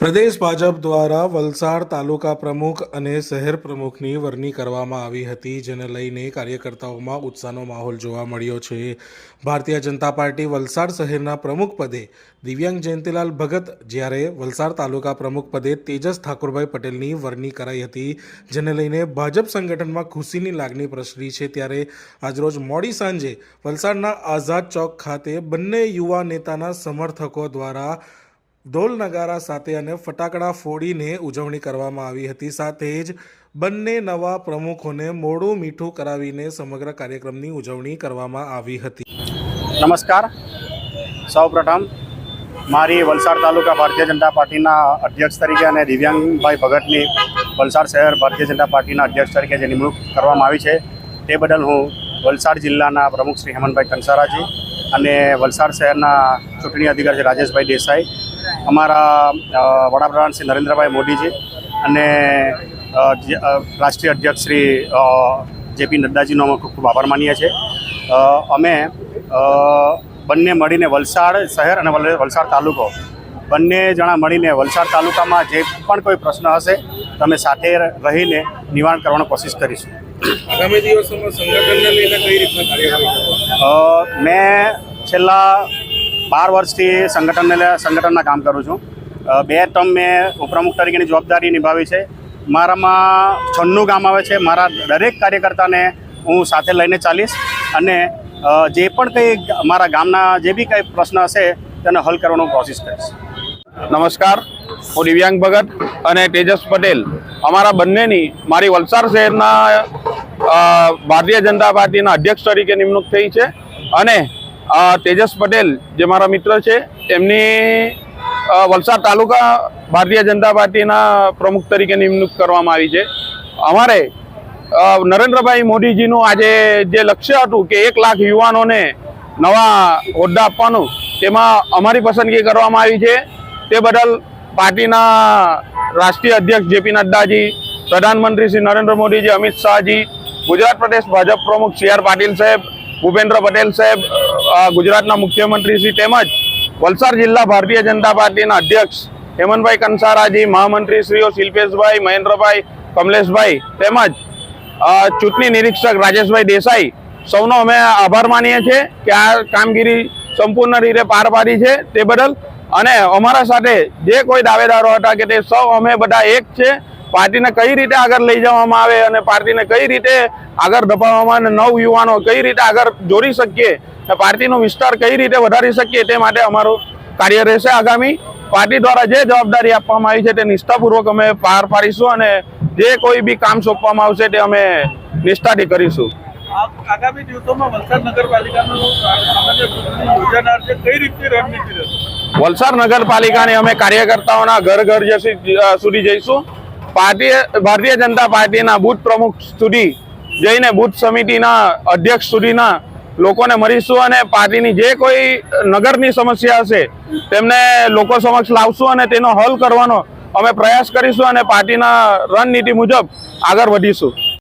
પ્રદેશ ભાજપ દ્વારા વલસાડ તાલુકા પ્રમુખ અને શહેર પ્રમુખની વરણી કરવામાં આવી હતી, જેને લઈને કાર્યકર્તાઓમાં ઉત્સાહનો માહોલ જોવા મળ્યો છે। ભારતીય જનતા પાર્ટી વલસાડ શહેરના પ્રમુખ પદે દિવ્યાંગ જયંતિલાલ ભગત, જ્યારે વલસાડ તાલુકા પ્રમુખ પદે તેજસ ઠાકોરભાઈ પટેલની વરણી કરાઈ હતી, જેને લઈને ભાજપ સંગઠનમાં ખુશીની લાગણી પ્રસરી છે। ત્યારે આજરોજ મોડી સાંજે વલસાડના આઝાદ ચોક ખાતે બંને યુવા નેતાના સમર્થકો દ્વારા ઢોલ નગારા સાથે અને ફટાકડા ફોડીને ઉજવણી કરવામાં આવી હતી। સાથે જ બંને નવા પ્રમુખોને મોઢું મીઠું કરાવીને સમગ્ર કાર્યક્રમની ઉજવણી કરવામાં આવી હતી। નમસ્કાર। સૌપ્રથમ મારી વલસાડ તાલુકા ભારતીય જનતા પાર્ટીના અધ્યક્ષ તરીકે અને દિવ્યાંગભાઈ ભગતની વલસાડ શહેર ભારતીય જનતા પાર્ટીના અધ્યક્ષ તરીકે જે નિમણૂક કરવામાં આવી છે તે બદલ હું વલસાડ જિલ્લાના પ્રમુખ શ્રી હેમંતભાઈ કંસારાજી અને વલસાડ શહેરના ચૂંટણી અધિકારી રાજેશભાઈ દેસાઈ, અમારા વડાપ્રધાન શ્રી નરેન્દ્રભાઈ મોદીજી અને રાષ્ટ્રીય અધ્યક્ષ શ્રી જેપી નડ્ડાજીનો અમે ખૂબ ખૂબ આભાર માનીએ છીએ। અમે બંને મળીને વલસાડ શહેર અને વલસાડ તાલુકો બંને જણા મળીને વલસાડ તાલુકામાં જે પણ કોઈ પ્રશ્ન હશે તો અમે સાથે રહીને નિવારણ કરવાની કોશિશ કરીશું। આગામી દિવસોમાં સંગઠનને લઈને કઈ રીતના કાર્યવાહી? મેં છેલ્લા 12 વર્ષથી સંગઠનના કામ કરું છું। 2 ટર્મ મેં ઉપપ્રમુખ તરીકેની જવાબદારી નિભાવી છે। મારામાં 96 ગામ આવે છે। મારા દરેક કાર્યકર્તાને હું સાથે લઈને ચાલીશ અને જે પણ કંઈ મારા ગામના જે બી કંઈ પ્રશ્ન હશે તેને હલ કરવાનો કોશિશ કરીશ। નમસ્કાર, હું દિવ્યાંગ ભગત અને તેજસ પટેલ અમારા બંનેની મારી વલસાડ શહેરના ભારતીય જનતા પાર્ટીના અધ્યક્ષ તરીકે નિમણૂક થઈ છે અને તેજસ પટેલ જે મારા મિત્ર છે એમની વલસાડ તાલુકા ભારતીય જનતા પાર્ટીના પ્રમુખ તરીકે નિમણૂક કરવામાં આવી છે। અમારે નરેન્દ્રભાઈ મોદીજીનું આજે જે લક્ષ્ય હતું કે 1 લાખ યુવાનોને નવા હોદ્દા આપવાનું, તેમાં અમારી પસંદગી કરવામાં આવી છે। તે બદલ પાર્ટીના રાષ્ટ્રીય અધ્યક્ષ જેપી નડ્ડાજી, પ્રધાનમંત્રી શ્રી નરેન્દ્ર મોદીજી, અમિત શાહજી, ગુજરાત પ્રદેશ ભાજપ પ્રમુખ સી આર પાટીલ સાહેબ, ભૂપેન્દ્ર પટેલ સાહેબ, ગુજરાતના મુખ્યમંત્રી શ્રી તેમજ વલસાડ જિલ્લા ભારતીય જનતા પાર્ટીના અધ્યક્ષ હેમંતભાઈ કંસારાજી, મહામંત્રી શ્રીઓ શિલ્પેશભાઈ, મહેન્દ્રભાઈ, કમલેશભાઈ તેમજ ચૂંટણી નિરીક્ષક રાજેશભાઈ દેસાઈ, સૌનો અમે આભાર માનીએ છીએ કે આ કામગીરી સંપૂર્ણ રીતે પાર પાડી છે તે બદલ। અને અમારા સાથે જે કોઈ દાવેદારો હતા કે તે સૌ અમે બધા એક છે। પાર્ટીને કઈ રીતે આગળ લઈ જવામાં આવે અને પાર્ટીને કઈ રીતે આગળ ધપાવવામાં અને નવ યુવાનો કઈ રીતે આગળ જોડી શકીએ, પાર્ટીનો વિસ્તાર કઈ રીતે વધારી શકીએ તે માટે અમારું કાર્ય રહેશે। આગામી પાર્ટી દ્વારા જે જવાબદારી આપવામાં આવી છે તે નિષ્ઠાપૂર્વક અમે પાર પાડીશું અને જે કોઈ બી કામ સોંપવામાં આવશે તે અમે નિષ્ઠાથી કરીશું। આગામી દિવસોમાં વલસાડ નગરપાલિકાનું સામાન્ય ચૂંટણી યોજાનાર છે, કઈ રીતની રણનીતિ રહેશે? વલસાડ નગરપાલિકાને અમે કાર્યકર્તાઓના ઘર ઘર સુધી જઈશું। ભારતીય જનતા પાર્ટીના બૂથ પ્રમુખ સુધી જઈને બૂથ સમિતિના અધ્યક્ષ સુધીના લોકોને મળીશું અને પાર્ટીની જે કોઈ નગરની સમસ્યા હશે તેમને લોકો સમક્ષ લાવશું અને તેનો હલ કરવાનો અમે પ્રયાસ કરીશું અને પાર્ટીના રણનીતિ મુજબ આગળ વધીશું।